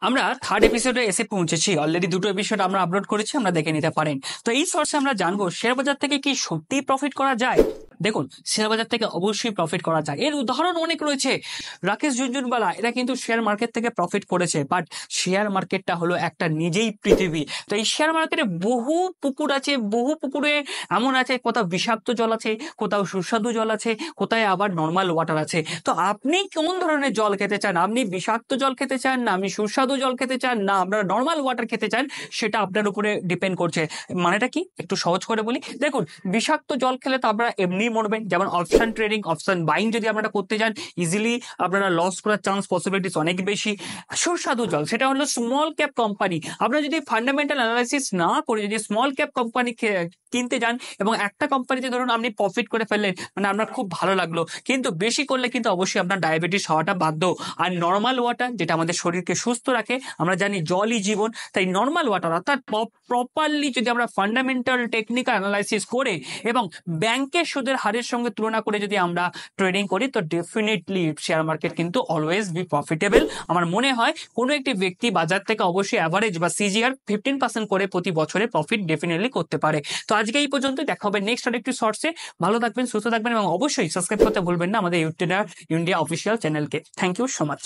আমরা থার্ড এপিসোডে এসে পৌঁছেছি। অলরেডি দুটো এপিসোড আমরা আপলোড করেছি, আমরা দেখে নিতে পারেন। তো এই শর্টসে আমরা জানবো শেয়ার বাজার থেকে কি সত্যিই প্রফিট করা যায়। দেখুন, শেয়ার বাজার থেকে অবশ্যই প্রফিট করা যায়, এর উদাহরণ অনেক রয়েছে। রাকেশ ঝুনঝুনওয়ালা এরা কিন্তু শেয়ার মার্কেট থেকে প্রফিট করেছে, বাট শেয়ার মার্কেটটা হলো একটা নিজেই পৃথিবী। তো এই শেয়ার মার্কেটে বহু পুকুর আছে, বহু পুকুরে এমন আছে কোথাও বিষাক্ত জল আছে, কোথাও সুস্বাদু জল আছে, কোথায় আবার নর্মাল ওয়াটার আছে। তো আপনি কোন ধরনের জল খেতে চান? আপনি বিষাক্ত জল খেতে চান, না আপনি সুস্বাদু জল খেতে চান, না আপনারা নর্মাল ওয়াটার খেতে চান? সেটা আপনার উপরে ডিপেন্ড করছে। মানেটা কি একটু সহজ করে বলি। দেখুন, বিষাক্ত জল খেলে তো আপনারা এমনি মরবেন। যেমন অপশন ট্রেডিং, অপশন বাইং যদি আপনারা করতে যান, ইজিলি আপনারা লস করার চান্স পসিবিলিটিস অনেক বেশি। সুস্বাদু জল সেটা হলো স্মল ক্যাপ কোম্পানি। আপনারা যদি ফান্ডামেন্টাল অ্যানালাইসিস না করে যদি স্মল ক্যাপ কোম্পানি কিনতে যান এবং একটা কোম্পানিতে ধরুন আপনি প্রফিট করে ফেললেন, মানে আপনার খুব ভালো লাগলো, কিন্তু বেশি করলে কিন্তু অবশ্যই আপনার ডায়াবেটিস হওয়াটা বাধ্য। আর নর্মাল ওয়াটার যেটা আমাদের শরীরকে সুস্থ রাখে, আমরা জানি জলই জীবন, তাই নর্মাল ওয়াটার অর্থাৎ প্রপারলি যদি আমরা ফান্ডামেন্টাল টেকনিক্যাল অ্যানালাইসিস করে এবং ব্যাংকের সুদের হারের সঙ্গে তুলনা করে যদি আমরা ট্রেডিং করি, তো ডেফিনেটলি শেয়ার মার্কেট কিন্তু অলওয়েজ বি প্রফিটেবল। আমার মনে হয় কোনো একটি ব্যক্তি বাজার থেকে অবশ্যই অ্যাভারেজ বা সিজিআর 15% করে প্রতি বছরে প্রফিট ডেফিনেটলি করতে পারে। তো আজকে এই পর্যন্ত, দেখা হবে নেক্সট আরেকটি শর্টসে। ভালো থাকবেন, সুস্থ থাকবেন এবং অবশ্যই সাবস্ক্রাইব করতে ভুলবেন না আমাদের ইউটিউব ইন্ডিয়া অফিসিয়াল চ্যানেলকে। Thank you so much.